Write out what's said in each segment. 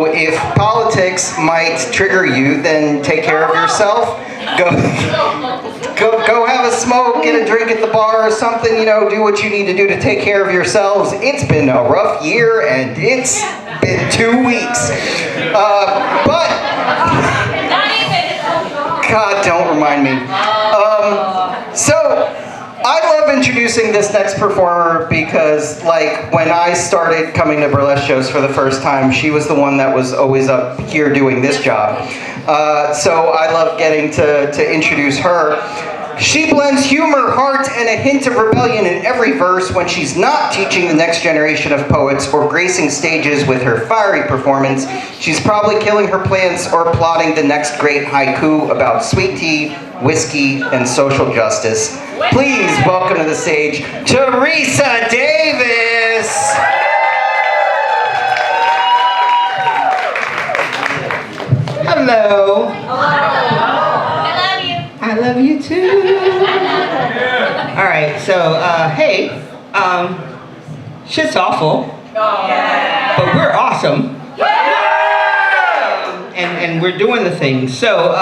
If politics might trigger you, then take care of yourself. Go, go have a smoke, get a drink at the bar or something, do what you need to do to take care of yourselves. It's been a rough year and it's been 2 weeks. But, God, don't remind me. So, I love introducing this next performer because, when I started coming to burlesque shows for the first time, she was the one that was always up here doing this job. So I love getting to introduce her. She blends humor, heart, and a hint of rebellion in every verse when she's not teaching the next generation of poets or gracing stages with her fiery performance. She's probably killing her plants or plotting the next great haiku about sweet tea, whiskey, and social justice. Please welcome to the stage, Theresa Davis! Hello. I love you too. All right, so hey, shit's awful, but we're awesome, and we're doing the thing. So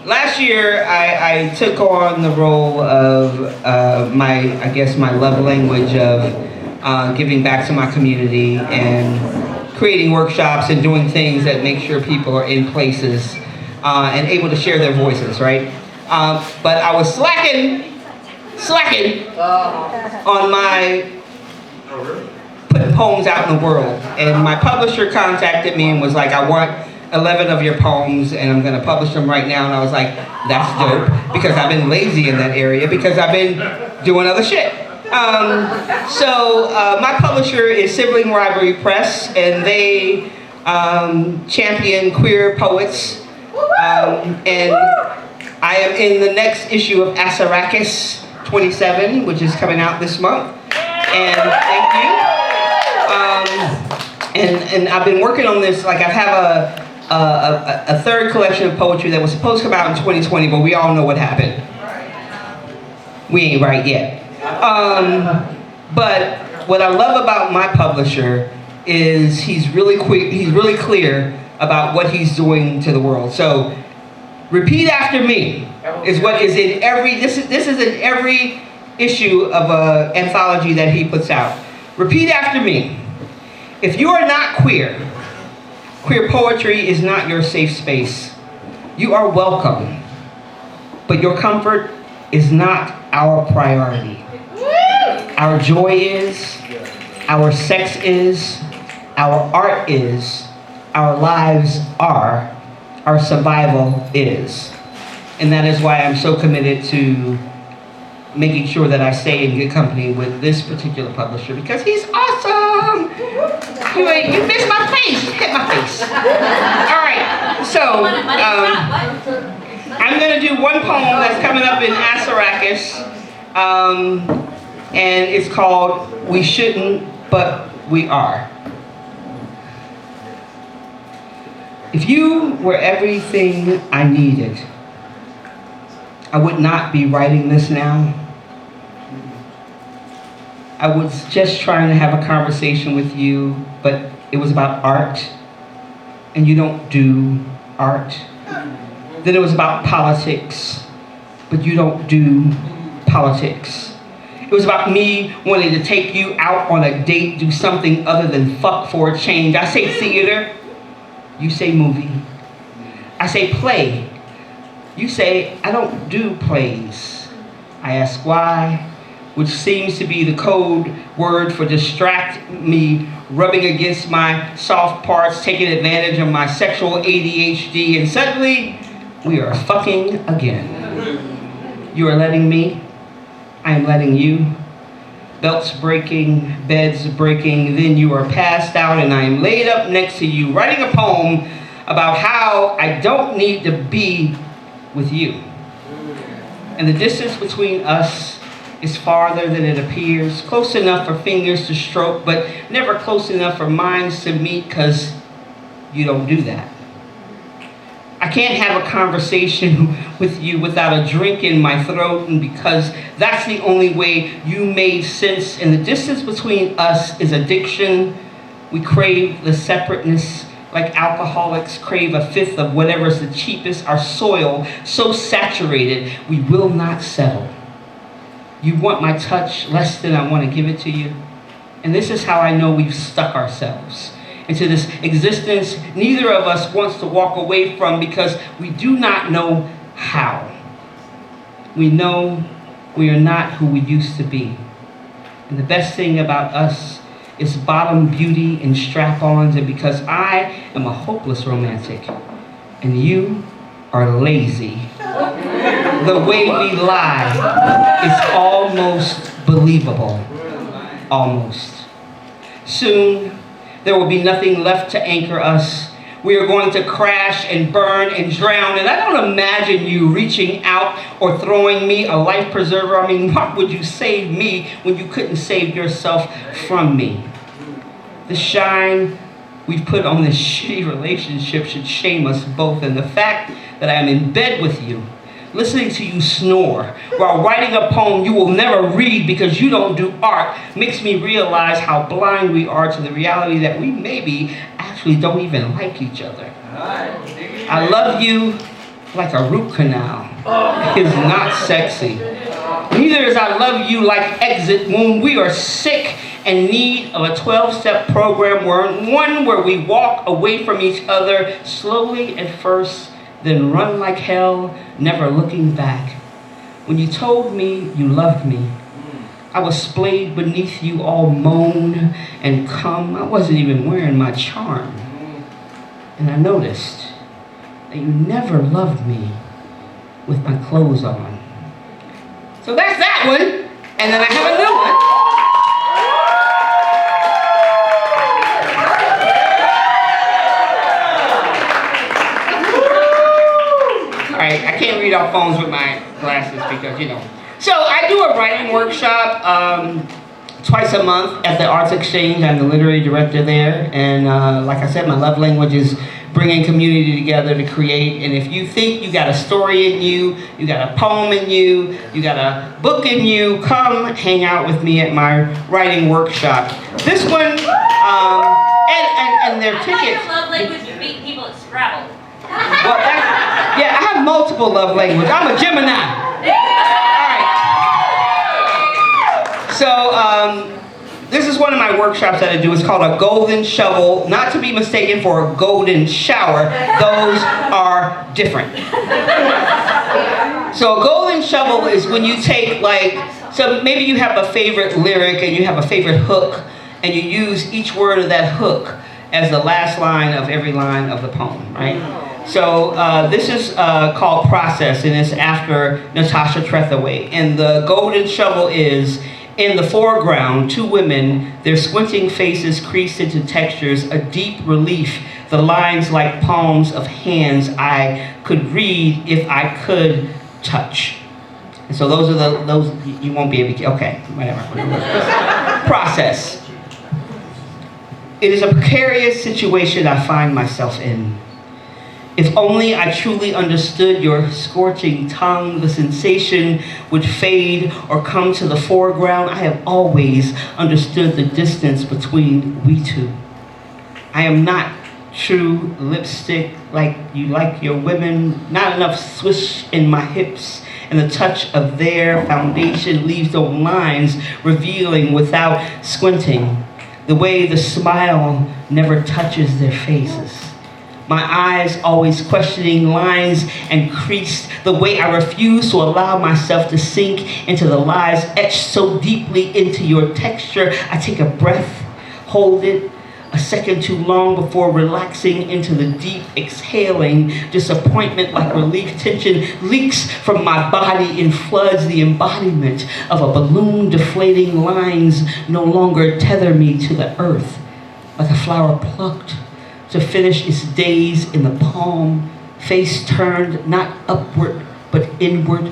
last year I took on the role of my love language of giving back to my community and creating workshops and doing things that make sure people are in places and able to share their voices, right? But I was slacking on my putting poems out in the world. And my publisher contacted me and was like, I want 11 of your poems and I'm gonna publish them right now. And I was like, that's dope, because I've been lazy in that area because I've been doing other shit. So my publisher is Sibling Rivalry Press, and they champion queer poets. And I am in the next issue of Asarakis 27, which is coming out this month. And thank you. And I've been working on this. I have a third collection of poetry that was supposed to come out in 2020, but we all know what happened. We ain't right yet. But what I love about my publisher is he's really clear about what he's doing to the world. So, repeat after me is what is in every, this is in every issue of an anthology that he puts out. Repeat after me. If you are not queer, queer poetry is not your safe space. You are welcome, but your comfort is not our priority. Our joy is, our sex is, our art is, our lives are, our survival is. And that is why I'm so committed to making sure that I stay in good company with this particular publisher, because he's awesome! You missed my face, hit my face. All right, so I'm gonna do one poem that's coming up in Asarakis, and it's called We Shouldn't, But We Are. If you were everything I needed, I would not be writing this now. I was just trying to have a conversation with you, but it was about art, and you don't do art. Then it was about politics, but you don't do politics. It was about me wanting to take you out on a date, do something other than fuck for a change. I say theater, you say movie. I say play, you say I don't do plays. I ask why, which seems to be the code word for distract me, rubbing against my soft parts, taking advantage of my sexual ADHD, and suddenly we are fucking again. You are letting me, I am letting you. Belts breaking, beds breaking, then you are passed out and I am laid up next to you, writing a poem about how I don't need to be with you. And the distance between us is farther than it appears, close enough for fingers to stroke, but never close enough for minds to meet, because you don't do that. I can't have a conversation with you without a drink in my throat, and because that's the only way you made sense, and the distance between us is addiction. We crave the separateness Like alcoholics crave a fifth of whatever's the cheapest, our soil so saturated we will not settle. You want my touch less than I want to give it to you? And this is how I know we've stuck ourselves into this existence neither of us wants to walk away from because we do not know how. We know we are not who we used to be. And the best thing about us is bottom beauty and strap-ons, and because I am a hopeless romantic and you are lazy, the way we lie is almost believable. Almost. Soon, there will be nothing left to anchor us. We are going to crash and burn and drown. And I don't imagine you reaching out or throwing me a life preserver. I mean, what would you save me when you couldn't save yourself from me? The shine we've put on this shitty relationship should shame us both. And the fact that I am in bed with you, listening to you snore while writing a poem you will never read because you don't do art makes me realize how blind we are to the reality that we maybe actually don't even like each other. I love you like a root canal is not sexy. Neither is I love you like exit when we are sick and need of a 12-step program where we walk away from each other slowly at first, then run like hell, never looking back. When you told me you loved me, I was splayed beneath you, all moan and come. I wasn't even wearing my charm. And I noticed that you never loved me with my clothes on. So that's that one. And then I have a new one. I can't read off phones with my glasses because, you know. So I do a writing workshop twice a month at the Arts Exchange. I'm the literary director there. And like I said, my love language is bringing community together to create. And if you think you got a story in you, you got a poem in you, you got a book in you, come hang out with me at my writing workshop. This one, and their tickets. I thought your love language would beat people at Scrabble. Well, yeah, I have multiple love languages. I'm a Gemini. All right. So, this is one of my workshops that I do. It's called a golden shovel, not to be mistaken for a golden shower. Those are different. So a golden shovel is when you take so maybe you have a favorite lyric and you have a favorite hook, and you use each word of that hook as the last line of every line of the poem, right? So this is called Process, and it's after Natasha Trethewey. And the golden shovel is, in the foreground, two women, their squinting faces creased into textures, a deep relief, the lines like palms of hands I could read if I could touch. And so those are those, you won't be able to, okay, whatever. Process. It is a precarious situation I find myself in. If only I truly understood your scorching tongue, the sensation would fade or come to the foreground. I have always understood the distance between we two. I am not true lipstick like you like your women, not enough swish in my hips, and the touch of their foundation leaves no lines revealing without squinting. The way the smile never touches their faces. My eyes always questioning lines and creased, the way I refuse to allow myself to sink into the lies etched so deeply into your texture. I take a breath, hold it a second too long before relaxing into the deep exhaling. Disappointment like relief tension leaks from my body and floods the embodiment of a balloon. Deflating lines no longer tether me to the earth, like a flower plucked to finish its days in the palm, face turned not upward but inward,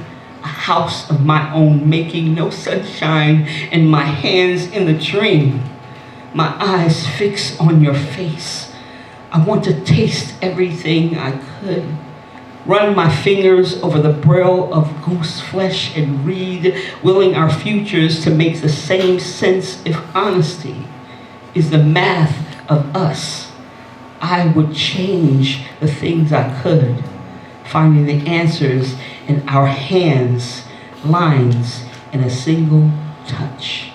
a house of my own making, no sunshine, and my hands in the dream. My eyes fix on your face. I want to taste everything I could. Run my fingers over the braille of goose flesh and read, willing our futures to make the same sense if honesty is the math of us. I would change the things I could, finding the answers in our hands, lines in a single touch.